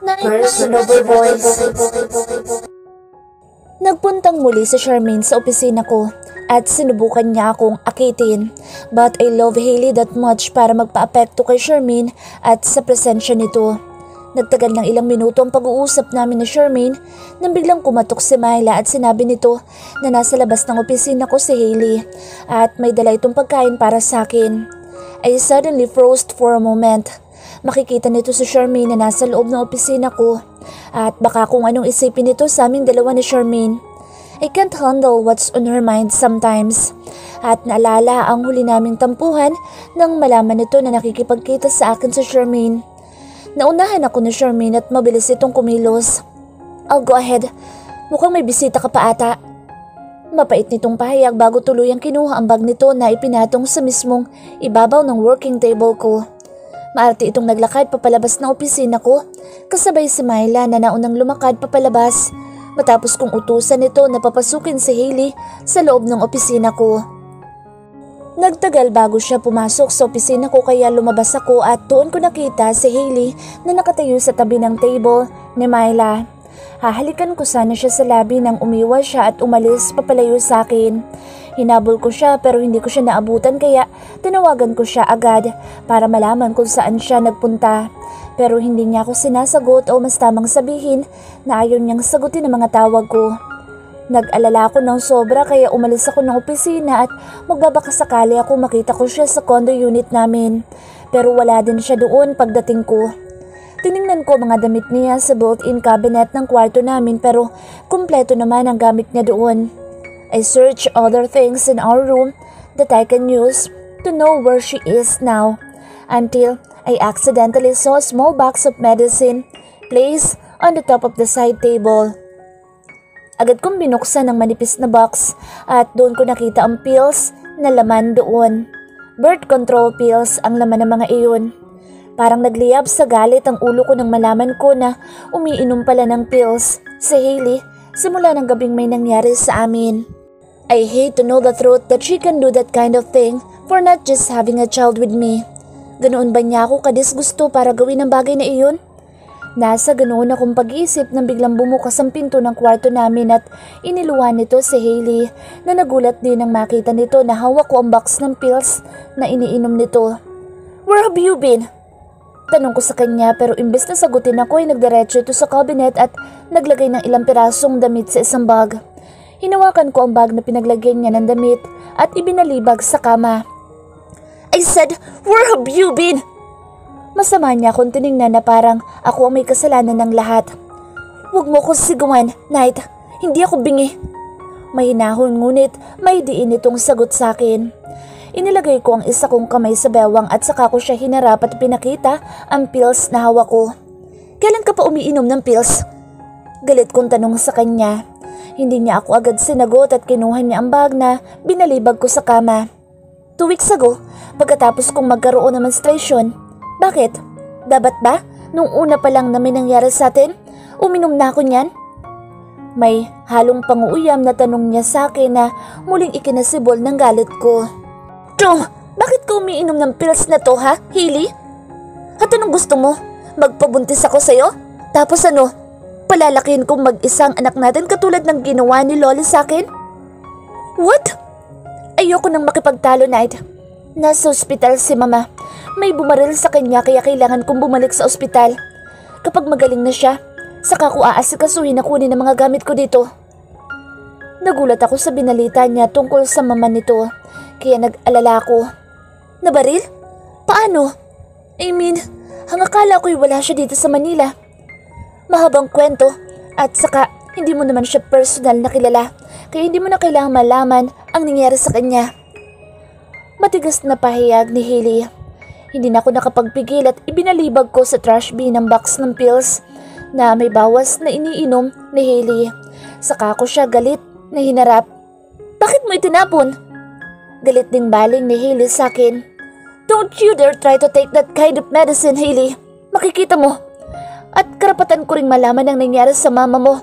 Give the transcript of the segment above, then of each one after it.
Personable Voice. Nagpuntang muli si Charmaine sa opisina ko at sinubukan niya akong akitin. But I love Hailey that much para magpa-apekto kay Charmaine at sa presensya nito. Nagtagal ng ilang minuto ang pag-uusap namin ni Charmaine nang biglang kumatok si Myla at sinabi nito na nasa labas ng opisina ko si Hailey at may dala itong pagkain para sa akin. I suddenly froze for a moment. Makikita nito si Charmaine na nasa loob ng opisina ko at baka kung anong isipin nito sa aming dalawa ni Charmaine. I can't handle what's on her mind sometimes. At naalala ang huli naming tampuhan nang malaman nito na nakikipagkita sa akin si Charmaine. Naunahan ako ni Charmaine at mabilis itong kumilos. I'll go ahead. Mukhang may bisita ka pa ata. Mapait nitong pahayag bago tuluyang kinuha ang bag nito na ipinatong sa mismong ibabaw ng working table ko. Maarte itong naglakad papalabas ng opisina ko, kasabay si Myla na naunang lumakad papalabas matapos kong utusan nito na papasukin si Hailey sa loob ng opisina ko. Nagtagal bago siya pumasok sa opisina ko kaya lumabas ako at doon ko nakita si Hailey na nakatayo sa tabi ng table ni Myla. Hahalikan ko sana siya sa labi nang umiwas siya at umalis papalayo sa akin. Hinabol ko siya pero hindi ko siya naabutan kaya tinawagan ko siya agad para malaman kung saan siya nagpunta. Pero hindi niya ako sinasagot o mas tamang sabihin na ayaw niyang sagutin ang mga tawag ko. Nag-alala ako ng sobra kaya umalis ako ng opisina at magbabakasakali ako makita ko siya sa condo unit namin. Pero wala din siya doon pagdating ko. Tiningnan ko mga damit niya sa built-in cabinet ng kwarto namin pero kumpleto naman ang gamit niya doon. I searched other things in our room that I can use to know where she is now until I accidentally saw a small box of medicine placed on the top of the side table. Agad kong binuksan ang manipis na box at doon ko nakita ang pills na laman doon. Birth control pills ang laman ng mga iyon. Parang nagliyab sa galit ang ulo ko nang malaman ko na umiinom pala ng pills si Hailey simula ng gabing may nangyari sa amin. I hate to know the truth that she can do that kind of thing for not just having a child with me. Ganoon ba niya ako kadisgusto para gawin ang bagay na iyon? Nasa ganoon akong pag-iisip nang biglang bumukas ang pinto ng kwarto namin at iniluwan nito si Hailey na nagulat din nang makita nito na hawak ko ang box ng pills na iniinom nito. Where have you been? Tanong ko sa kanya pero imbes na sagutin ako ay nagdiretso ito sa cabinet at naglagay ng ilang pirasong damit sa isang bag. Hinawakan ko ang bag na pinaglagyan niya ng damit at ibinalibag sa kama. I said, where have you been? Masama niya akong tiningnan na parang ako ang may kasalanan ng lahat. Huwag mo ko sigawan, Knight. Hindi ako bingi. Mahinahon ngunit may diin itong sagot sa akin. Inilagay ko ang isa kong kamay sa bewang at saka ko siya hinarap at pinakita ang pills na hawak ko. Kailan ka pa umiinom ng pills? Galit kong tanong sa kanya. Hindi niya ako agad sinagot at kinuha niya ang bag na binalibag ko sa kama. 2 weeks ago, pagkatapos kong magkaroon ng menstruation. Bakit? Dapat ba? Nung una pa lang na may nangyari sa atin, uminom na ako niyan? May halong panguuyam na tanong niya sa akin na muling ikinasibol ng galit ko. Chong, bakit ka umiinom ng pills na to ha, Hailey? At anong gusto mo? Magpabuntis ako sa'yo? Tapos ano? Palalakihin kong mag-isang anak natin katulad ng ginawa ni Loli sa akin? What? Ayoko nang makipagtalo, Knight. Nasa ospital si Mama. May bumaril sa kanya kaya kailangan kong bumalik sa ospital. Kapag magaling na siya, saka ko aasikasuhin na kunin ang mga gamit ko dito. Nagulat ako sa binalita niya tungkol sa mama nito, kaya nag-alala ako. Nabaril? Paano? I mean, ang akala ko'y wala siya dito sa Manila. Mahabang kwento at saka hindi mo naman siya personal na kilala kaya hindi mo na kailangang malaman ang nangyari sa kanya. Matigas na pahayag ni Hailey. Hindi na ako nakapagpigil at ibinalibag ko sa trash bin ang box ng pills na may bawas na iniinom ni Hailey. Saka ko siya galit na hinarap. Bakit mo itinapon? Galit ding baling ni Hailey sa akin. Don't you dare try to take that kind of medicine, Hailey. Makikita mo. At karapatan ko ring malaman ang nangyari sa mama mo.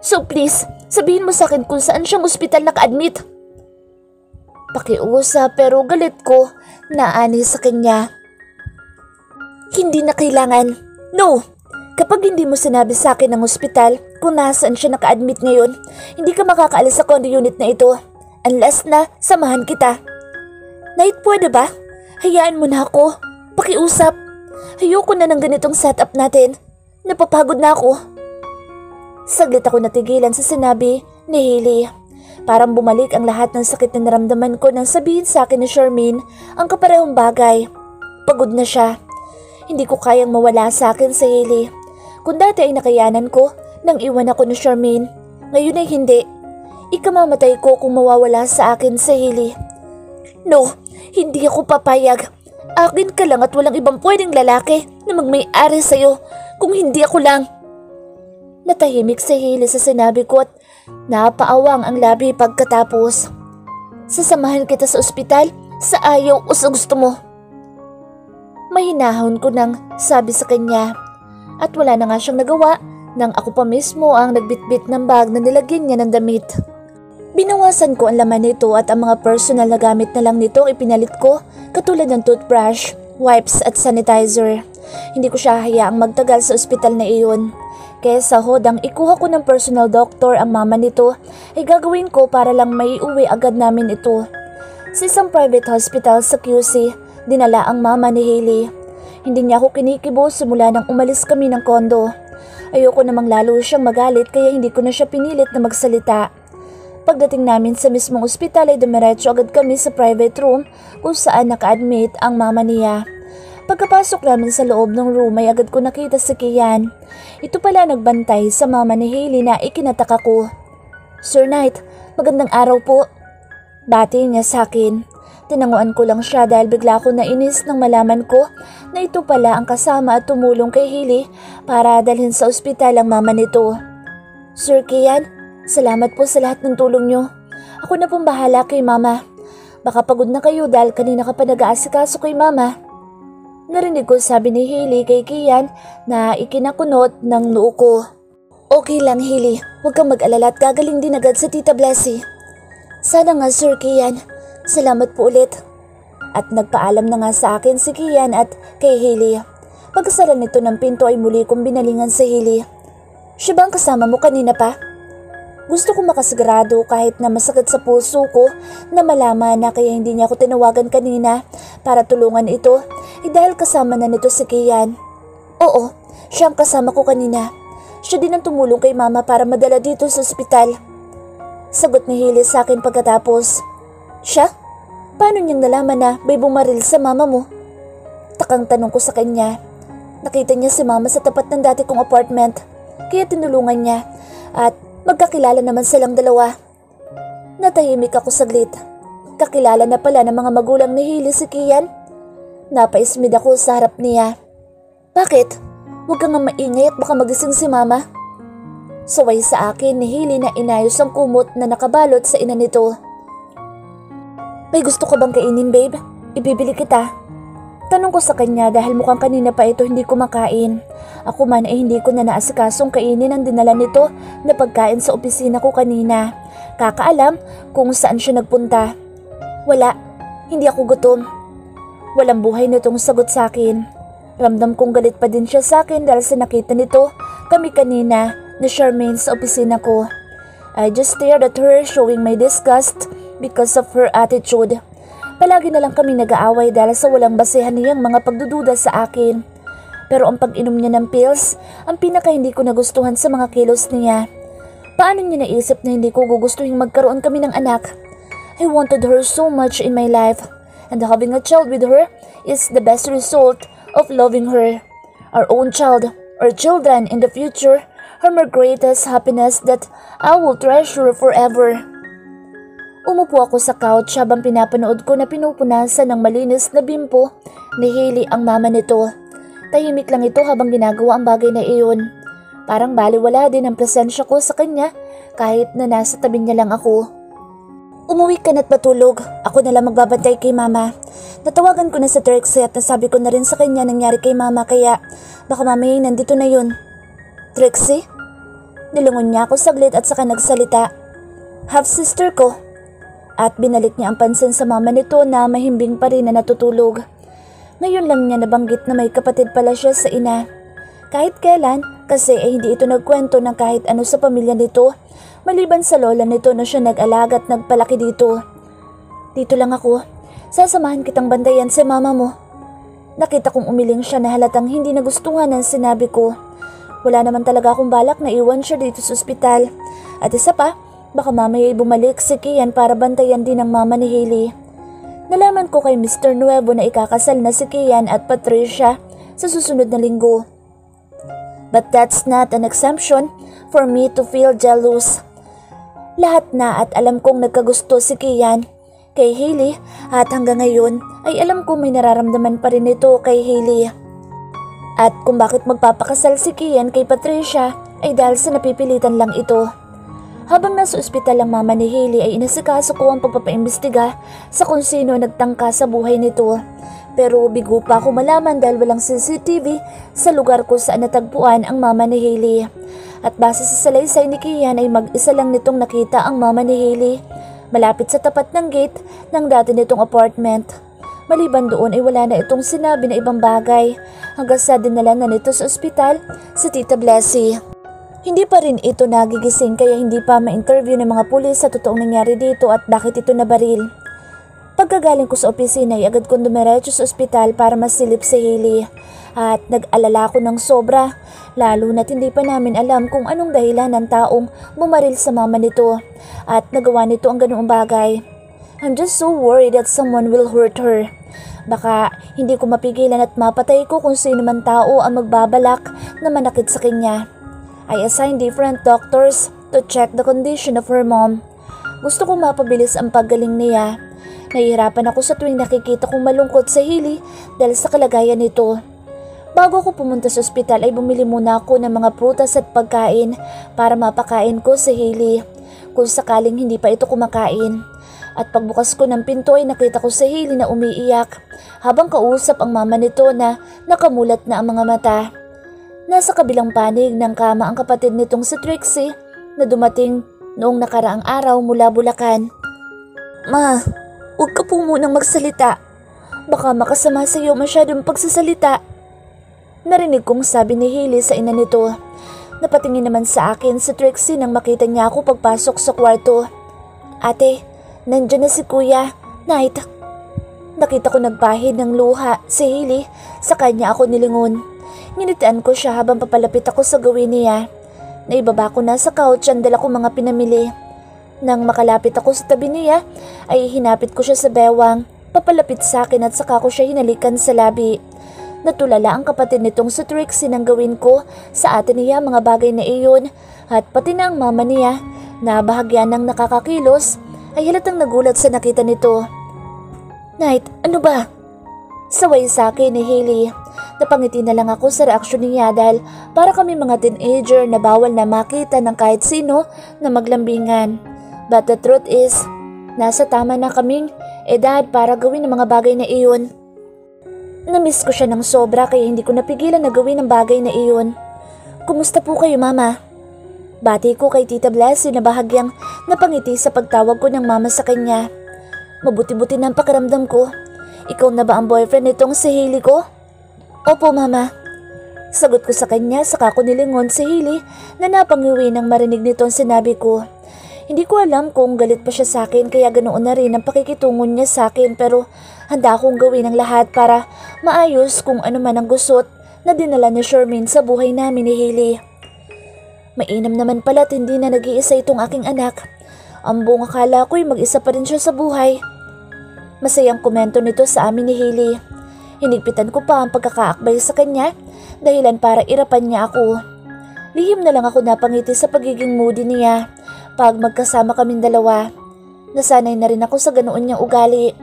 So please, sabihin mo sa akin kung saan siyang ospital naka-admit. Pakiusap pero galit ko na ani sa kanya. Hindi na kailangan. No, Kapag hindi mo sinabi sa akin ng ospital kung nasaan siya naka-admit ngayon, hindi ka makakaalis sa condo unit na ito. Unless na samahan kita. Night, pwede ba? Hayaan mo na ako. Pakiusap. Ayoko na ng ganitong setup natin. Napapagod na ako. Saglit ako natigilan sa sinabi ni Hailey. Parang bumalik ang lahat ng sakit na naramdaman ko nang sabihin sa akin ni Charmaine ang kaparehong bagay. Pagod na siya. Hindi ko kayang mawala sa akin si Hailey. Kung dati ay nakayanan ko nang iwan ako ni Charmaine, ngayon ay hindi. Ikamamatay ko kung mawawala sa akin si Hailey. No, hindi ako papayag. Akin ka lang at walang ibang pwedeng lalaki na magmay-ari sa'yo kung hindi ako lang. Natahimik si Hailey sa sinabi ko at napaawang ang labi pagkatapos. Sasamahan kita sa ospital sa ayaw o sa gusto mo. Mahinahon ko nang sabi sa kanya. At wala na nga siyang nagawa nang ako pa mismo ang nagbitbit ng bag na nilagyan niya ng damit. Binawasan ko ang laman nito at ang mga personal na gamit na lang nito ipinalit ko katulad ng toothbrush, wipes at sanitizer. Hindi ko siya hayaang magtagal sa ospital na iyon. Kaya sa hodang ikuha ko ng personal doctor ang mama nito ay gagawin ko para lang maiuwi agad namin ito. Sa isang private hospital sa QC, dinala ang mama ni Hailey. Hindi niya ako kinikibo simula nang umalis kami ng kondo. Ayoko namang lalo siyang magalit kaya hindi ko na siya pinilit na magsalita. Pagdating namin sa mismong ospital ay dumiretso agad kami sa private room kung saan naka-admit ang mama niya. Pagkapasok namin sa loob ng room ay agad ko nakita si Kian. Ito pala nagbantay sa mama ni Hailey na ikinataka ko. Sir Knight, magandang araw po. Bati niya sa akin. Tinanguan ko lang siya dahil bigla ako nainis nang malaman ko na ito pala ang kasama at tumulong kay Hailey para dalhin sa ospital ang mama nito. Sir Kian, salamat po sa lahat ng tulong niyo. Ako na pong bahala kay mama. Baka pagod na kayo dahil kanina ka pa nag-aasikaso kay mama. Narinig ko sabi ni Hailey kay Kian na ikinakunot ng noo ko. Okay lang Hailey, huwag kang mag-alala at gagaling din agad sa Tita Blessy. Sana nga Sir Kian. Salamat po ulit. At nagpaalam na nga sa akin si Kian at kay Hailey. Pagkasara nito ng pinto ay muli kong binalingan si Hailey. Siya ba ang kasama mo kanina pa? Gusto ko makasigurado kahit na masakit sa puso ko na malaman na kaya hindi niya ako tinawagan kanina para tulungan ito dahil kasama na nito si Kian. Oo, siya ang kasama ko kanina. Siya din ang tumulong kay mama para madala dito sa ospital. Sagot ni Hailey sa akin pagkatapos. Siya? Paano niyang nalaman na may bumaril sa mama mo? Takang tanong ko sa kanya. Nakita niya si mama sa tapat ng dati kong apartment, kaya tinulungan niya at magkakilala naman silang dalawa. Natahimik ako saglit. Kakilala na pala ng mga magulang ni Hailey si Kian. Napaismid ako sa harap niya. Bakit? Huwag kang nga maingay at baka magising si mama. Saway sa akin ni Hailey na inayos ang kumot na nakabalot sa ina nito. May gusto ka bang kainin, babe? Ibibili kita. Tanong ko sa kanya dahil mukhang kanina pa ito hindi kumakain. Ako man ay hindi ko na naasikasong kainin ang dinala nito na pagkain sa opisina ko kanina. Kakaalam kung saan siya nagpunta. Wala, hindi ako gutom. Walang buhay nitong sagot sa akin. Ramdam kong galit pa din siya sa akin dahil sa nakita nito kami kanina na Charmaine sa opisina ko. I just stared at her showing my disgust because of her attitude. Palagi na lang kami nag-aaway dahil sa walang basehan niyang mga pagdududa sa akin. Pero ang pag-inom niya ng pills, ang pinaka hindi ko nagustuhan sa mga kilos niya. Paano niya naisip na hindi ko gugustuhin magkaroon kami ng anak? I wanted her so much in my life, and having a child with her is the best result of loving her. Our own child, or children in the future, are my greatest happiness that I will treasure forever. Umupo ako sa couch habang pinapanood ko na pinupunasan ng malinis na bimpo ni Hailey ang mama nito. Tahimik lang ito habang ginagawa ang bagay na iyon. Parang baliwala din ang presensya ko sa kanya kahit na nasa tabi niya lang ako. Umuwi ka na't matulog. Ako na lang magbabantay kay mama. Natawagan ko na sa Trixie at nasabi ko na rin sa kanya nangyari kay mama kaya baka mamaya nandito na yun. Trixie? Nilingon niya ako saglit at saka nagsalita. Half-sister ko. At binalik niya ang pansin sa mama nito na mahimbing pa rin na natutulog. Ngayon lang niya nabanggit na may kapatid pala siya sa ina. Kahit kailan kasi ay hindi ito nagkwento ng kahit ano sa pamilya nito maliban sa lola nito na siya nag-alaga at nagpalaki dito. Dito lang ako. Sasamahan kitang bantayan si mama mo. Nakita kong umiling siya na halatang hindi nagustuhan ang sinabi ko. Wala naman talaga akong balak na iwan siya dito sa ospital. At isa pa, baka mamaya bumalik si Kian para bantayan din ng mama ni Hailey. Nalaman ko kay Mr. Nuevo na ikakasal na si Kian at Patricia sa susunod na linggo. But that's not an exemption for me to feel jealous. Lahat na at alam kong nagkagusto si Kian kay Hailey at hanggang ngayon ay alam kong may nararamdaman pa rin ito kay Hailey. At kung bakit magpapakasal si Kian kay Patricia ay dahil sa napipilitan lang ito. Habang nasa ospital ang mama ni Hailey ay inasikaso ko ang pagpapaimbestiga sa kung sino nagtangka sa buhay nito. Pero bigo pa ako malaman dahil walang CCTV sa lugar kung saan natagpuan ang mama ni Hailey. At base sa salaysay ni Kian ay mag-isa lang nitong nakita ang mama ni Hailey malapit sa tapat ng gate ng dati nitong apartment. Maliban doon ay wala na itong sinabi na ibang bagay hanggang sa dinala na nito sa ospital si Tita Blessy. Hindi pa rin ito nagigising kaya hindi pa ma-interview ng mga pulis sa totoong nangyari dito at bakit ito nabaril. Pagkagaling ko sa opisina ay agad kong dumiretso sa ospital para masilip si Hailey at nag-alala ko ng sobra lalo na't hindi pa namin alam kung anong dahilan ng taong bumaril sa mama nito at nagawa nito ang ganoong bagay. I'm just so worried that someone will hurt her. Baka hindi ko mapigilan at mapatay ko kung sino man tao ang magbabalak na manakit sa kanya. I assigned different doctors to check the condition of her mom. Gusto kong mapabilis ang paggaling niya. Nahihirapan ako sa tuwing nakikita kong malungkot sa Hailey dahil sa kalagayan nito. Bago ako pumunta sa ospital ay bumili muna ako ng mga prutas at pagkain para mapakain ko si Hailey kung sakaling hindi pa ito kumakain. At pagbukas ko ng pinto ay nakita ko si Hailey na umiiyak habang kausap ang mama nito na nakamulat na ang mga mata. Nasa kabilang panig ng kama ang kapatid nitong si Trixie na dumating noong nakaraang araw mula Bulacan. Ma, huwag ka po munang magsalita. Baka makasama sa iyo masyadong pagsasalita. Narinig kong sabi ni Hailey sa ina nito. Napatingin naman sa akin si Trixie nang makita niya ako pagpasok sa kwarto. Ate, nandiyan na si Kuya. Night. Nakita ko nagpahid ng luha si Hailey sa kanya ako nilingon. Nginitian ko siya habang papalapit ako sa gawin niya. Naibaba ko na sa couch ang dala ko mga pinamili. Nang makalapit ako sa tabi niya ay hinapit ko siya sa bewang, papalapit sa akin at saka ko siya hinalikan sa labi. Natulala ang kapatid nitong si Trixie nang gawin ko sa ate niya mga bagay na iyon at pati na ang mama niya na bahagyan ng nakakakilos ay halatang nagulat sa nakita nito. Night, ano ba? Saway sa akin ni Hailey. Napangiti na lang ako sa reaksyon niya dahil para kami mga teenager na bawal na makita ng kahit sino na maglambingan. But the truth is, nasa tama na kaming edad para gawin ang mga bagay na iyon. Namiss ko siya ng sobra kaya hindi ko napigilan na gawin ang bagay na iyon. Kumusta po kayo, Mama? Bati ko kay Tita Blessy na bahagyang napangiti sa pagtawag ko ng mama sa kanya. Mabuti-buti na ang pakiramdam ko. Ikaw na ba ang boyfriend nitong si Hailey ko? Opo, Mama. Sagot ko sa kanya saka ko nilingon si Hailey na napangiwi nang marinig nito ang sinabi ko. Hindi ko alam kung galit pa siya sa akin kaya ganoon na rin ang pakikitungo niya sa akin pero handa akong gawin ang lahat para maayos kung ano man ang gusot na dinala ni Shermaine sa buhay namin ni Hailey. Mainam naman pala at hindi na nag-iisa itong aking anak. Ang buong akala ko'y mag-isa pa rin siya sa buhay. Masayang komento nito sa amin ni Hailey. Hinigpitan ko pa ang pagkakaakbay sa kanya dahilan para irapan niya ako. Lihim na lang ako napangiti sa pagiging moody niya pag magkasama kaming dalawa. Nasanay na rin ako sa ganoon niyang ugali.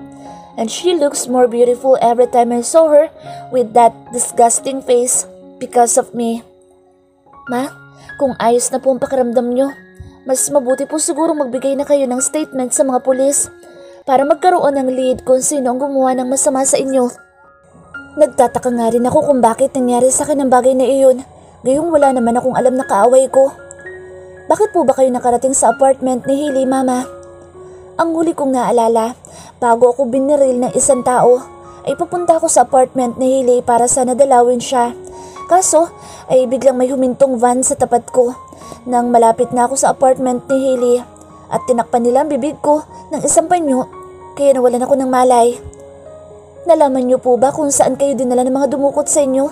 And she looks more beautiful every time I saw her with that disgusting face because of me. Ma, kung ayos na po ang pakiramdam niyo, mas mabuti po siguro magbigay na kayo ng statement sa mga pulis para magkaroon ng lead kung sino ang gumawa ng masama sa inyo. Nagtataka nga rin ako kung bakit nangyari sa akin ang bagay na iyon, gayong wala naman akong alam na kaaway ko. Bakit po ba kayo nakarating sa apartment ni Hailey, Mama? Ang huli kong naalala, bago ako biniril ng isang tao, ay papunta ako sa apartment ni Hailey para sana dalawin siya. Kaso ay biglang may humintong van sa tapat ko. Nang malapit na ako sa apartment ni Hailey at tinakpan nila ang bibig ko ng isang panyo, kaya nawalan ako ng malay. Nalaman niyo po ba kung saan kayo dinala ng mga dumukot sa inyo?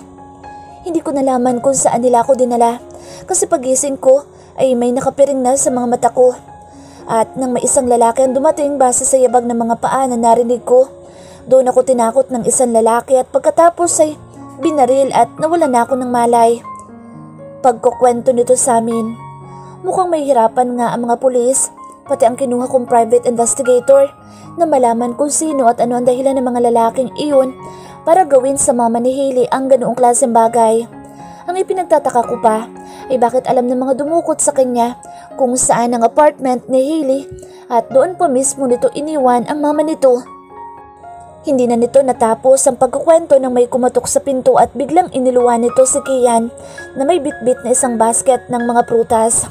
Hindi ko nalaman kung saan nila ako dinala kasi pagising ko ay may nakapiring na sa mga mata ko. At nang may isang lalaki ang dumating base sa yabag ng mga paa na narinig ko, doon ako tinakot ng isang lalaki at pagkatapos ay binaril at nawalan na ako ng malay. Pagkukwento nito sa amin, mukhang may hirapan nga ang mga pulis, pati ang kinuha kong private investigator na malaman kung sino at ano ang dahilan ng mga lalaking iyon para gawin sa mama ni Hailey ang ganoong klaseng bagay. Ang ipinagtataka ko pa ay bakit alam ng mga dumukot sa kanya kung saan ang apartment ni Hailey at doon pa mismo nito iniwan ang mama nito. Hindi na nito natapos ang pagkukwento nang may kumatok sa pinto at biglang iniluwan nito si Kian na may bitbit na isang basket ng mga prutas.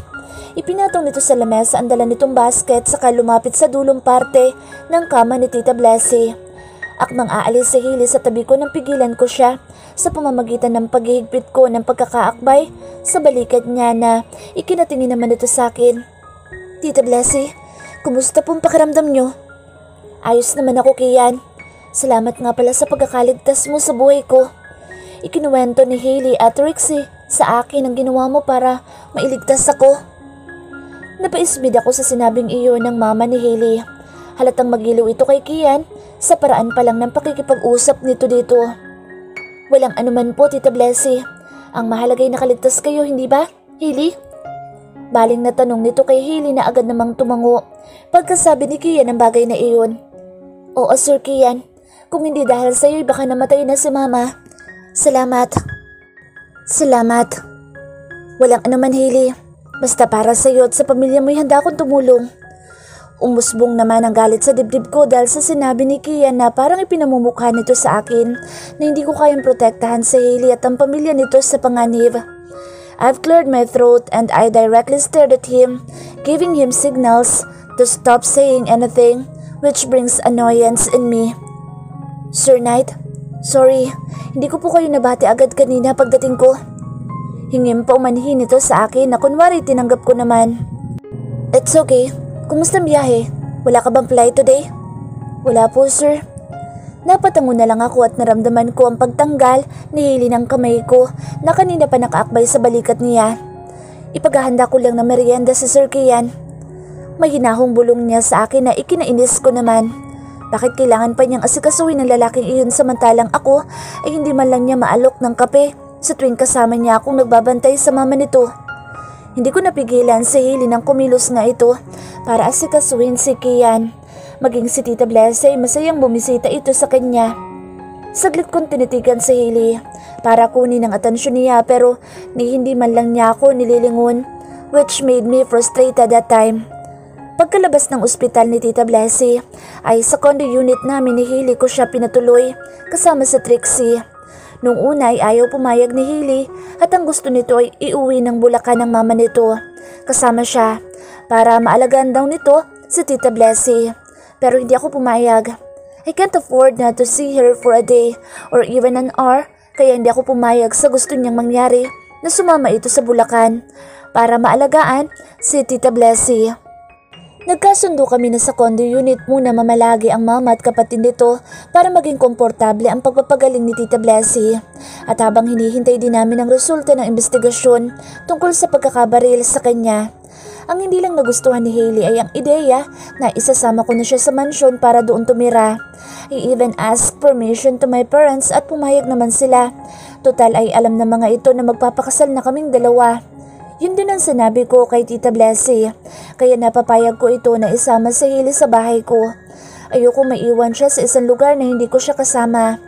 Ipinatong nito sa lamesa ang dala nitong basket saka lumapit sa dulong parte ng kama ni Tita Blessy. Akmang aalis si Hailey sa tabi ko nang pigilan ko siya sa pamamagitan ng paghihigpit ko ng pagkakaakbay sa balikat niya na ikinatingin naman ito sa akin. Tita Blessy, kumusta pong pakiramdam niyo? Ayos naman ako, Kian. Salamat nga pala sa pagkakaligtas mo sa buhay ko. Ikinuwento ni Hailey at Rixie sa akin ang ginawa mo para mailigtas ako. Napaismid ako sa sinabing iyon ng mama ni Hailey. Halatang magiliw ito kay Kian sa paraan pa lang ng pakikipag-usap nito dito. Walang anuman po, Tita Blessy. Ang mahalaga ay nakaligtas kayo, hindi ba, Hailey? Baling na tanong nito kay Hailey na agad namang tumango pagkasabi ni Kian ang bagay na iyon. Oo, Sir Kian. Kung hindi dahil sa iyo, baka namatay na si Mama. Salamat. Salamat. Walang anuman, Hailey. Basta para sa iyo at sa pamilya mo'y handa akong tumulong. Umusbong naman ang galit sa dibdib ko dahil sa sinabi ni Kian na parang ipinamumukha nito sa akin na hindi ko kayang protektahan si Hailey at ang pamilya nito sa panganib. I've cleared my throat and I directly stared at him, giving him signals to stop saying anything, which brings annoyance in me. Sir Knight, sorry, hindi ko po kayo nabati agad kanina pagdating ko. Hingim pa umanhin ito sa akin na kunwari tinanggap ko naman. It's okay. Kumusta ang biyahe? Wala ka bang flight today? Wala po, sir. Napatango na lang ako at naramdaman ko ang pagtanggal ni Hailey ng kamay ko na kanina pa nakaakbay sa balikat niya. Ipaghahanda ko lang ng merienda sa Sir Kian. May hinahong bulong niya sa akin na ikinainis ko naman. Bakit kailangan pa niyang asikasuhin ng lalaking iyon samantalang ako ay hindi man lang niya maalok ng kape sa tuwing kasama niya akong nagbabantay sa mama nito. Hindi ko napigilan si Hailey ng kumilos na ito para asikasuhin si Kian. Maging si Tita Blessy ay masayang bumisita ito sa kanya. Saglit kong tinitigan si Hailey para kunin ang atensyon niya pero hindi man lang niya ako nililingon, which made me frustrated that time. Pagkalabas ng ospital ni Tita Blessy ay sa condo unit namin ni Hailey ko siya pinatuloy kasama sa Trixie. Nung una ay ayaw pumayag ni Hailey at ang gusto nito ay iuwi ng Bulacan ng mama nito. Kasama siya para maalagaan daw nito si Tita Blessy. Pero hindi ako pumayag. I can't afford na to see her for a day or even an hour kaya hindi ako pumayag sa gusto niyang mangyari na sumama ito sa Bulacan para maalagaan si Tita Blessy. Nagkasundo kami na sa condo unit muna mamalagi ang mama at kapatid nito para maging komportable ang pagpapagaling ni Tita Blessy. At habang hinihintay din namin ang resulta ng investigasyon tungkol sa pagkakabaril sa kanya, ang hindi lang nagustuhan ni Hailey ay ang ideya na isasama ko na siya sa mansyon para doon tumira. I even asked permission to my parents at pumayag naman sila. Total ay alam ng mga ito na magpapakasal na kaming dalawa. Yun din ang sinabi ko kay Tita Blessy, kaya napapayag ko ito na isama si Hailey sa bahay ko. Ayoko maiwan siya sa isang lugar na hindi ko siya kasama.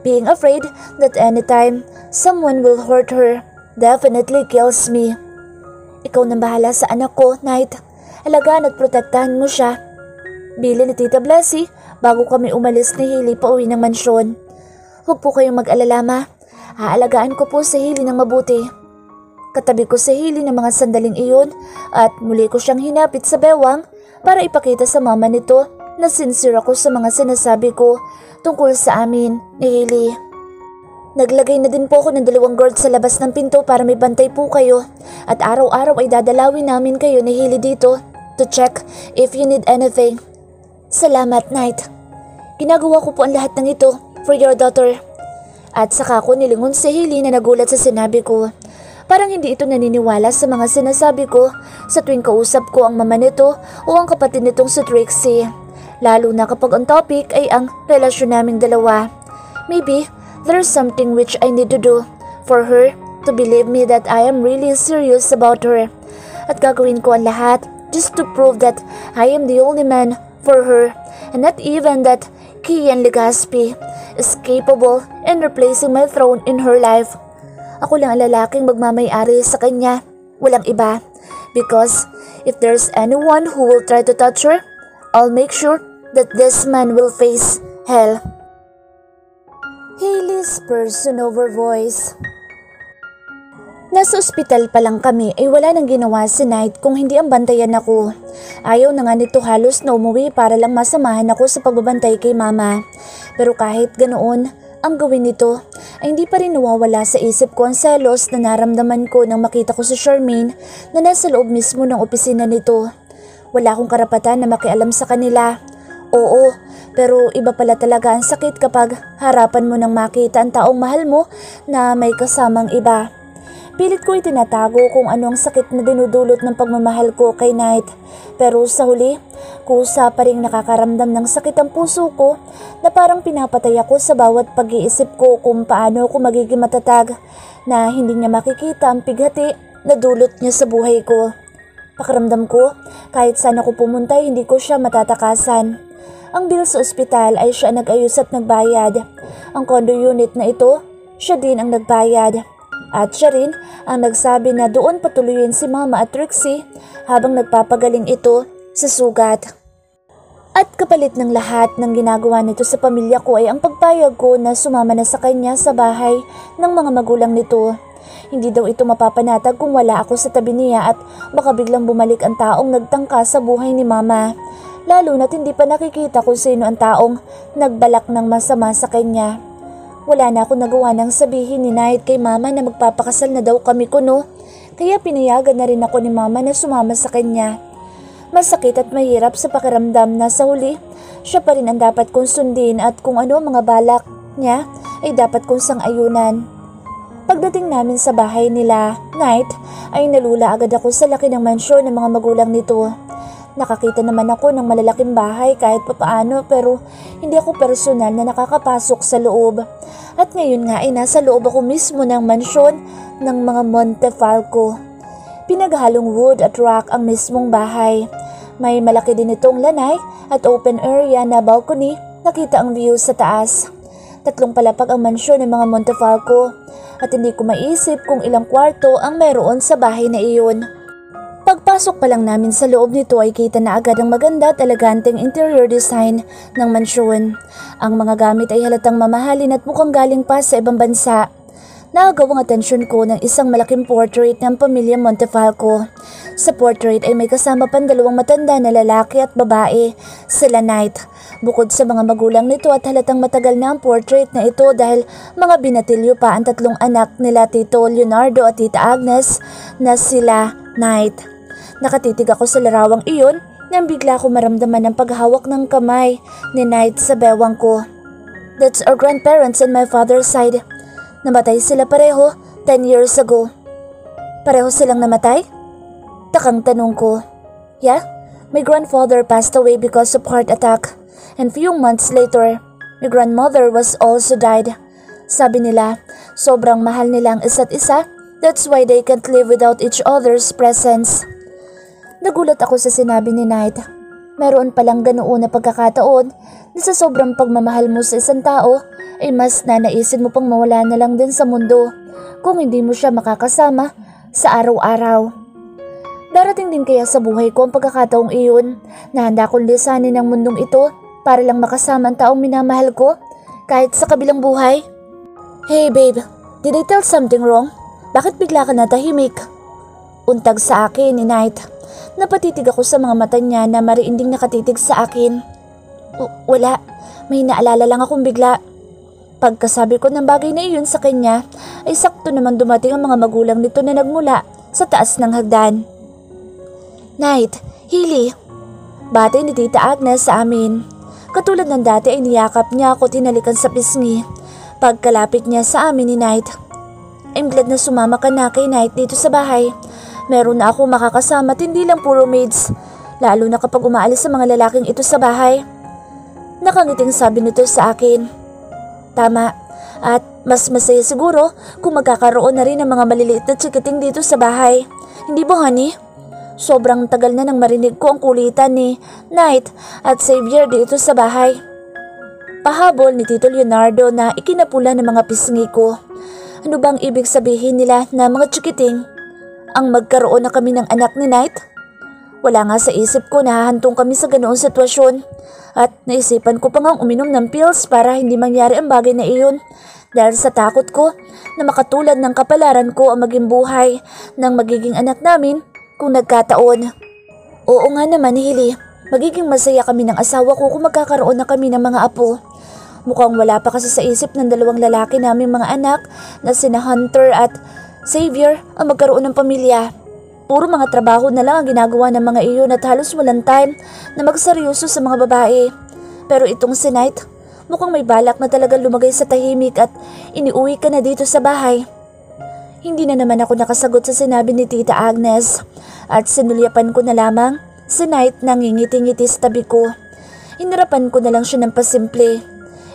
Being afraid that anytime someone will hurt her definitely kills me. Ikaw nang bahala sa anak ko, Knight. Alagaan at protektahan mo siya. Bili ni Tita Blessy bago kami umalis ni Hailey pauwi ng mansyon. Huwag po kayong mag-alala, ma. Aalagaan ko po si Hailey ng mabuti. Katabi ko si Hailey ng mga sandaling iyon at muli ko siyang hinapit sa bewang para ipakita sa mama nito na sincere ako sa mga sinasabi ko tungkol sa amin ni Hailey. Naglagay na din po ako ng 2 guard sa labas ng pinto para may bantay po kayo. At araw-araw ay dadalawin namin kayo ni Hailey dito to check if you need anything. Salamat, Knight. Ginagawa ko po ang lahat ng ito for your daughter. At saka ko nilingon si Hailey na nagulat sa sinabi ko. Parang hindi ito naniniwala sa mga sinasabi ko sa tuwing kausap ko ang mama nito o ang kapatid nitong si Trixie. Lalo na kapag ang topic ay ang relasyon naming dalawa. Maybe there's something which I need to do for her to believe me that I am really serious about her. At gagawin ko ang lahat just to prove that I am the only man for her and not even that Kian Legaspi is capable in replacing my throne in her life. Ako lang ang lalaking magmamay-ari sa kanya, walang iba. Because if there's anyone who will try to touch her, I'll make sure that this man will face hell. Hailey's person-over voice. Nasa ospital pa lang kami ay wala nang ginawa si Knight kung hindi ang bantayan ako. Ayaw na nga nito halos na umuwi para lang masamahan ako sa pagbabantay kay mama. Pero kahit ganoon, ang gawin nito ay hindi pa rin nawawala sa isip ko ang selos na naramdaman ko nang makita ko si Charmaine na nasa loob mismo ng opisina nito. Wala akong karapatan na makialam sa kanila. Oo, pero iba pala talaga ang sakit kapag harapan mo nang makita ang taong mahal mo na may kasamang iba. Pilit ko itinatago kung ano ang sakit na dinudulot ng pagmamahal ko kay Knight. Pero sa huli, kusa pa rin nakakaramdam ng sakit ang puso ko na parang pinapatay ako sa bawat pag-iisip ko kung paano ako magiging matatag na hindi niya makikita ang pighati na dulot niya sa buhay ko. Pakiramdam ko, kahit saan ako pumunta hindi ko siya matatakasan. Ang bill sa ospital ay siya nag-ayos at nagbayad. Ang condo unit na ito, siya din ang nagbayad. At siya rin ang nagsabi na doon patuloyin si Mama at Trixie habang nagpapagaling ito sa sugat. At kapalit ng lahat ng ginagawa nito sa pamilya ko ay ang pagpayag ko na sumama na sa kanya sa bahay ng mga magulang nito. Hindi daw ito mapapanatag kung wala ako sa tabi niya at baka biglang bumalik ang taong nagtangka sa buhay ni Mama. Lalo na't hindi pa nakikita kung sino ang taong nagbalak ng masama sa kanya. Wala na ako nagawa ng sabihin ni Knight kay Mama na magpapakasal na daw kami kuno, kaya pinayagan na rin ako ni Mama na sumama sa kanya. Masakit at mahirap sa pakiramdam na sa huli, siya pa rin ang dapat kong sundin at kung ano mga balak niya ay dapat kong sang-ayunan. Pagdating namin sa bahay nila, Knight, ay nalula agad ako sa laki ng mansyon ng mga magulang nito. Nakakita naman ako ng malalaking bahay kahit papaano pero hindi ako personal na nakakapasok sa loob. At ngayon nga ay nasa loob ako mismo ng mansyon ng mga Montefalco. Pinaghalong wood at rock ang mismong bahay. May malaki din itong lanay at open area na balcony, nakita ang view sa taas. 3 palapag ang mansyon ng mga Montefalco at hindi ko maisip kung ilang kwarto ang meron sa bahay na iyon. Pagpasok pa lang namin sa loob nito ay kita na agad ang maganda at eleganteng interior design ng mansyon. Ang mga gamit ay halatang mamahalin at mukhang galing pa sa ibang bansa. Naagaw ang atensyon ko ng isang malaking portrait ng pamilya Montefalco. Sa portrait ay may kasama pang 2 matanda na lalaki at babae, sila Knight. Bukod sa mga magulang nito at halatang matagal na ang portrait na ito dahil mga binatilyo pa ang 3 anak nila Tito Leonardo at Tita Agnes na sila Knight. Nakatitig ako sa larawang iyon nang bigla ko maramdaman ang paghawak ng kamay ni Knight sa bewang ko. That's our grandparents on my father's side. Namatay sila pareho 10 years ago. Pareho silang namatay? Takang tanong ko. Yeah, my grandfather passed away because of heart attack. And few months later, my grandmother was also died. Sabi nila, sobrang mahal nila ang isa't isa. That's why they can't live without each other's presence. Nagulat ako sa sinabi ni Knight. Meron palang ganoon na pagkakataon na sa sobrang pagmamahal mo sa isang tao ay mas nanaisin mo pang mawala na lang din sa mundo kung hindi mo siya makakasama sa araw-araw. Darating din kaya sa buhay ko ang pagkakataong iyon na handa kong lisanin ang mundong ito para lang makasama ang taong minamahal ko kahit sa kabilang buhay? Hey babe, did I tell something wrong? Bakit bigla ka natahimik? Untag sa akin ni Knight. Napatitig ako sa mga mata niya na mariinding nakatitig sa akin. Wala, may naalala lang akong bigla. Pagkasabi ko ng bagay na iyon sa kanya, ay sakto naman dumating ang mga magulang nito na nagmula sa taas ng hagdan. "Night, Hailey," bati ni Tita Agnes sa amin. Katulad ng dati ay niyakap niya ako tinalikan sa pisngi. Pagkalapit niya sa amin ni Night, "I'm glad na sumama ka na kay Night dito sa bahay. Meron na ako makakasama at hindi lang puro maids, lalo na kapag umaalis sa mga lalaking ito sa bahay." Nakangiting sabi nito sa akin. Tama, at mas masaya siguro kung magkakaroon na rin ng mga maliliit na chikiting dito sa bahay. Hindi ba, honey? Sobrang tagal na nang marinig ko ang kulitan ni Night at Xavier dito sa bahay. Pahabol ni Tito Leonardo na ikinapula ng mga pisngi ko. Ano bang ibig sabihin nila na mga chikiting? Ang magkaroon na kami ng anak ni Night? Wala nga sa isip ko na hahantong kami sa ganoong sitwasyon. At naisipan ko pa ngang uminom ng pills para hindi mangyari ang bagay na iyon. Dahil sa takot ko na makatulad ng kapalaran ko ang maging buhay ng magiging anak namin kung nagkataon. Oo nga naman, Hailey. Magiging masaya kami ng asawa ko kung magkakaroon na kami ng mga apo. Mukhang wala pa kasi sa isip ng dalawang lalaki naming mga anak na sina Hunter at Xavier ang magkaroon ng pamilya. Puro mga trabaho na lang ang ginagawa ng mga iyon at halos walang time na magseryoso sa mga babae. Pero itong si Night, mukhang may balak na talaga lumagay sa tahimik at iniuwi ka na dito sa bahay. Hindi na naman ako nakasagot sa sinabi ni Tita Agnes at sinulyapan ko na lamang si Night na ngingiti-ngiti sa tabi ko. Inarapan ko na lang siya ng pasimple.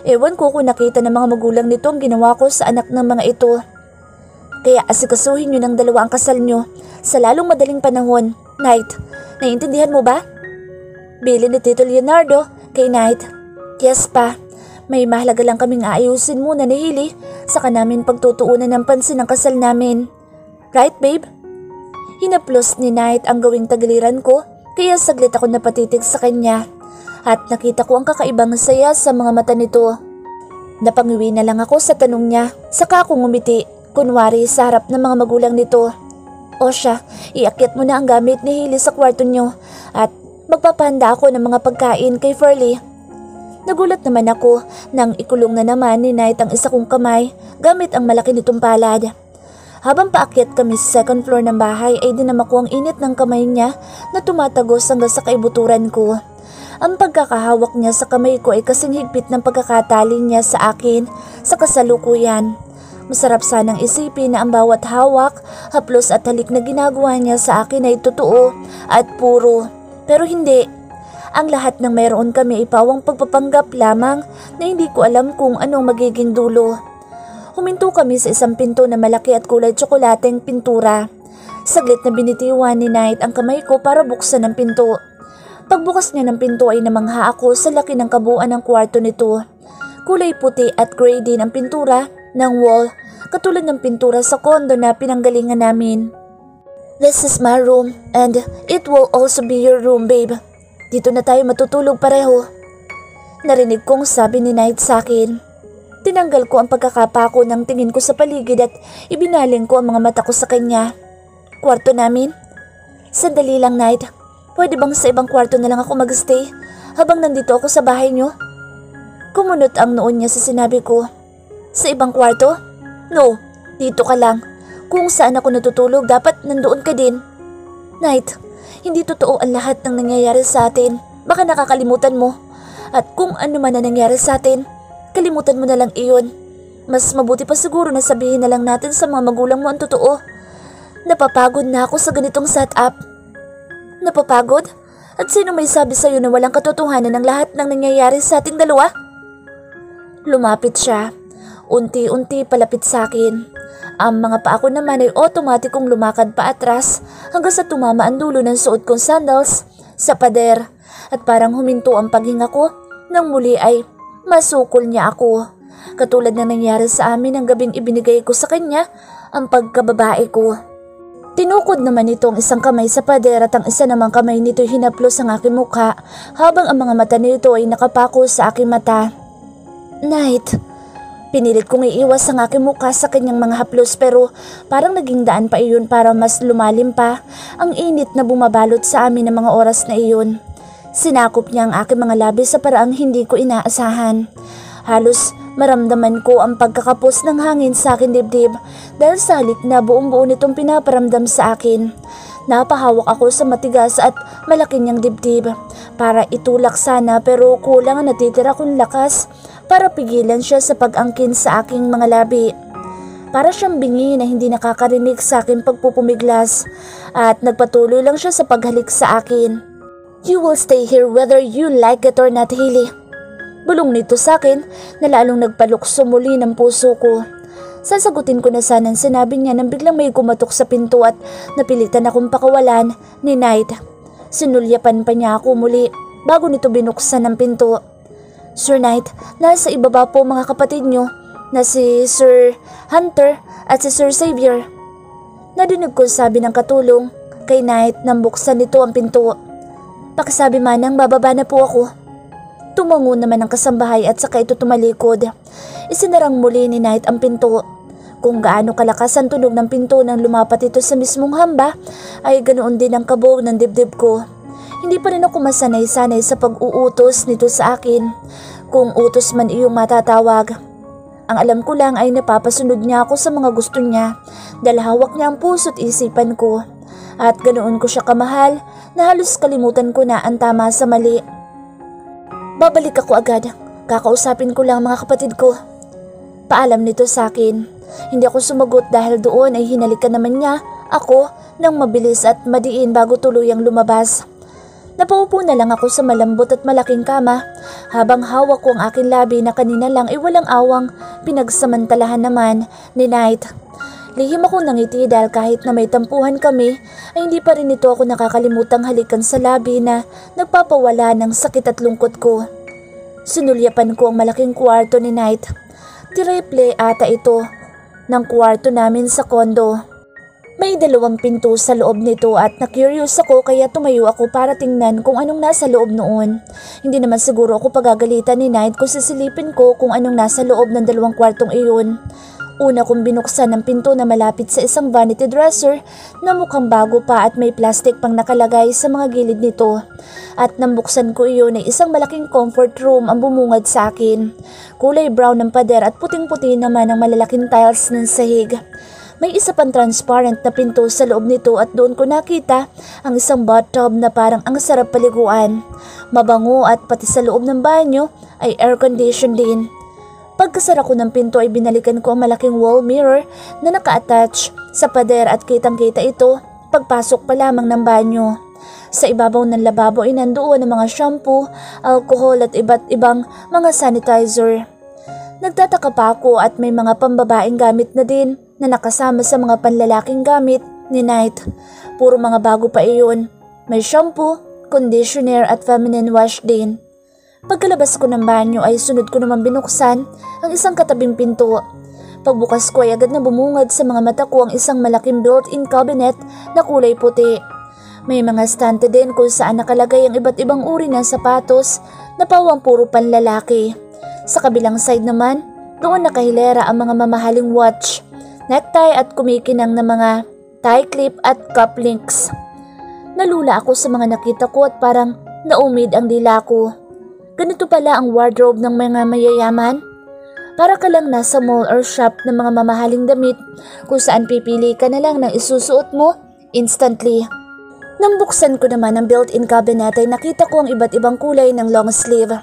Ewan ko kung nakita ng mga magulang nito ang ginawa ko sa anak ng mga ito. Kaya asikasuhin nyo ng dalawa ang kasal nyo sa lalong madaling panahon. Night, naiintindihan mo ba? Bilin ni Tito Leonardo kay Night. Yes pa, may mahalaga lang kaming aayusin muna ni Hailey saka namin pagtutuunan ng pansin ang kasal namin. Right, babe? Hinaplos ni Night ang gawing tagiliran ko kaya saglit ako napatitig sa kanya at nakita ko ang kakaibang saya sa mga mata nito. Napangiwi na lang ako sa tanong niya saka ako ngumiti. Kunwari sa harap ng mga magulang nito. O siya, iakyat mo na ang gamit ni Hailey sa kwarto nyo at magpapahanda ako ng mga pagkain kay Furley. Nagulat naman ako nang ikulong na naman ni Night ang isa kong kamay gamit ang malaki nitong palad. Habang paakyat kami sa second floor ng bahay ay dinama ko ang init ng kamay niya na tumatagos hanggang sa kaibuturan ko. Ang pagkakahawak niya sa kamay ko ay kasing higpit ng pagkakatali niya sa akin sa kasalukuyan. Masarap sanang isipin na ang bawat hawak, haplos at halik na ginagawa niya sa akin ay totoo at puro. Pero hindi. Ang lahat ng mayroon kami ay pawang pagpapanggap lamang na hindi ko alam kung anong magiging dulo. Huminto kami sa isang pinto na malaki at kulay tsokolateng pintura. Saglit na binitiwan ni Night ang kamay ko para buksan ang pinto. Pagbukas niya ng pinto ay namangha ako sa laki ng kabuuan ng kwarto nito. Kulay puti at gray din ang pintura ng wall, katulad ng pintura sa kondo na pinanggalingan namin. This is my room and it will also be your room, babe. Dito na tayo matutulog pareho. Narinig kong sabi ni Night sa akin. Tinanggal ko ang pagkakapako ng tingin ko sa paligid at ibinaling ko ang mga mata ko sa kanya. Kwarto namin? Sandali lang, Night. Pwede bang sa ibang kwarto na lang ako magstay habang nandito ako sa bahay niyo? Kumunot ang noon niya sa sinabi ko. Sa ibang kwarto? No, dito ka lang. Kung saan ako natutulog, dapat nandoon ka din. Night, hindi totoo ang lahat ng nangyayari sa atin. Baka nakakalimutan mo. At kung ano man na nangyari sa atin, kalimutan mo na lang iyon. Mas mabuti pa siguro na sabihin na lang natin sa mga magulang mo ang totoo. Napapagod na ako sa ganitong setup. Napapagod? At sino may sabi sa'yo na walang katotohanan ng lahat ng nangyayari sa ating dalawa? Lumapit siya. Unti-unti palapit sa akin. Ang mga paa ko naman ay otomatikong lumakad pa atras hanggang sa tumama ang dulo ng suot kong sandals sa pader at parang huminto ang paghinga ko nang muli ay masukol niya ako. Katulad na nangyari sa amin ang gabing ibinigay ko sa kanya ang pagkababae ko. Tinukod naman ito ang isang kamay sa pader at ang isa namang kamay nito hinaplos ang aking mukha habang ang mga mata nito ay nakapako sa aking mata. Night. Pinilit kong iiwas ang aking mukha sa kanyang mga haplos pero parang naging daan pa iyon para mas lumalim pa ang init na bumabalot sa amin ng mga oras na iyon. Sinakop niya ang aking mga labi sa paraang hindi ko inaasahan. Halos Maramdaman ko ang pagkakapos ng hangin sa akin dibdib dahil sa halik na buong-buo nitong pinaparamdam sa akin. Napahawak ako sa matigas at malaki niyang dibdib para itulak sana pero kulang ang natitira kong lakas para pigilan siya sa pag-angkin sa aking mga labi. Para siyang bingi na hindi nakakarinig sa aking pagpupumiglas at nagpatuloy lang siya sa paghalik sa akin. "You will stay here whether you like it or not, Hailey." Bulong nito sa akin na lalong nagpalukso muli ng puso ko. Sasagutin ko na sana ang sinabi niya nang biglang may kumatok sa pinto at napilitan akong pakawalan ni Knight. Sinulyapan pa niya ako muli bago nito binuksan ang pinto. "Sir Knight, nasa ibaba po mga kapatid niyo na si Sir Hunter at si Sir Xavier." Nadinig ko sabi ng katulong kay Knight nang buksan nito ang pinto. "Pakisabi manang bababa na po ako." Tumango naman ang kasambahay at saka ito tumalikod. Isinarang muli ni Knight ang pinto. Kung gaano kalakas ang tunog ng pinto nang lumapat ito sa mismong hamba, ay ganoon din ang kabog ng dibdib ko. Hindi pa rin ako masanay-sanay sa pag-uutos nito sa akin, kung utos man iyong matatawag. Ang alam ko lang ay napapasunod niya ako sa mga gusto niya dahil hawak niya ang puso't isipan ko. At ganoon ko siya kamahal na halos kalimutan ko na ang tama sa mali. "Babalik ako agad. Kakausapin ko lang mga kapatid ko." Paalam nito sa akin. Hindi ako sumagot dahil doon ay hinalikan naman niya ako ng mabilis at madiin bago tuluyang lumabas. Napaupo na lang ako sa malambot at malaking kama habang hawak ko ang aking labi na kanina lang ay walang awang pinagsamantalahan naman ni Knight. Lihim ako nangiti dahil kahit na may tampuhan kami ay hindi pa rin ito ako nakakalimutang halikan sa labi na nagpapawala ng sakit at lungkot ko. Sinulyapan ko ang malaking kwarto ni Knight. Triple ata ito ng kwarto namin sa kondo. May 2 pinto sa loob nito at na-curious ako kaya tumayo ako para tingnan kung anong nasa loob noon. Hindi naman siguro ako pagagalitan ni Knight kung sisilipin ko kung anong nasa loob ng 2 kwartong iyon. Una kong binuksan ang pinto na malapit sa isang vanity dresser na mukhang bago pa at may plastic pang nakalagay sa mga gilid nito. At nang buksan ko iyon ay isang malaking comfort room ang bumungad sa akin. Kulay brown ng pader at puting-puti naman ang malalaking tiles ng sahig. May isa pang transparent na pinto sa loob nito at doon ko nakita ang isang bathtub na parang ang sarap paliguan. Mabango at pati sa loob ng banyo ay air-conditioned din. Pagkasara ko ng pinto ay binalikan ko ang malaking wall mirror na naka-attach sa pader at kitang-kita ito pagpasok pa lamang ng banyo. Sa ibabaw ng lababo ay nandoon ang mga shampoo, alcohol at iba't ibang mga sanitizer. Nagtataka pa ako at may mga pambabaeng gamit na din na nakasama sa mga panlalaking gamit ni Knight. Puro mga bago pa iyon. May shampoo, conditioner at feminine wash din. Pagkalabas ko ng banyo ay sunod ko naman binuksan ang isang katabing pinto. Pagbukas ko ay agad na bumungad sa mga mata ko ang isang malaking built-in cabinet na kulay puti. May mga stante din kung saan nakalagay ang iba't ibang uri ng sapatos na pawang puro panlalaki. Sa kabilang side naman, doon nakahilera ang mga mamahaling watch, necktie at kumikinang na mga tie clip at cuff links. Nalula ako sa mga nakita ko at parang naumid ang dila ko. Ganito pala ang wardrobe ng mga mayayaman? Para ka lang nasa mall or shop ng mga mamahaling damit kung saan pipili ka na lang ng isusuot mo instantly. Nang buksan ko naman ang built-in cabinet ay nakita ko ang iba't ibang kulay ng long sleeve.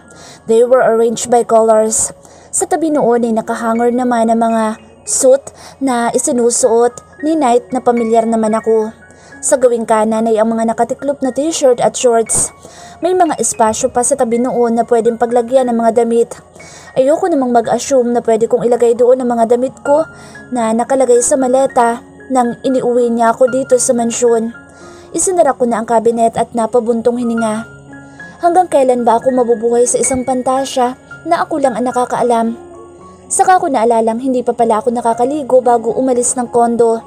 They were arranged by colors. Sa tabi noon ay nakahanger naman ang mga suit na isinusuot ni Knight na pamilyar naman ako. Sa gawing kanan ay ang mga nakatiklop na t-shirt at shorts. May mga espasyo pa sa tabi noon na pwedeng paglagyan ng mga damit. Ayoko namang mag-assume na pwede kong ilagay doon ang mga damit ko na nakalagay sa maleta nang iniuwi niya ako dito sa mansyon. Isinara ko na ang kabinet at napabuntong hininga. Hanggang kailan ba ako mabubuhay sa isang pantasya na ako lang ang nakakaalam? Saka ko naalalang hindi pa pala ako nakakaligo bago umalis ng kondo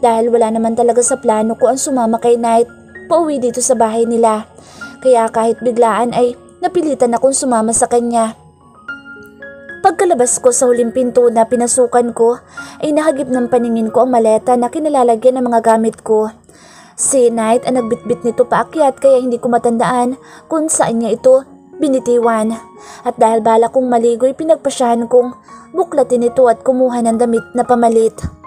dahil wala naman talaga sa plano ko ang sumama kay Knight pauwi dito sa bahay nila. Kaya kahit biglaan ay napilitan akong sumama sa kanya. Pagkalabas ko sa huling pinto na pinasukan ko ay nahagip ng paningin ko ang maleta na kinalalagyan ng mga gamit ko. Si Knight ang nagbitbit nito paakyat kaya hindi ko matandaan kung saan niya ito binitiwan. At dahil bala kong maligo'y pinagpasyahan kong buklatin ito at kumuha ng damit na pamalit.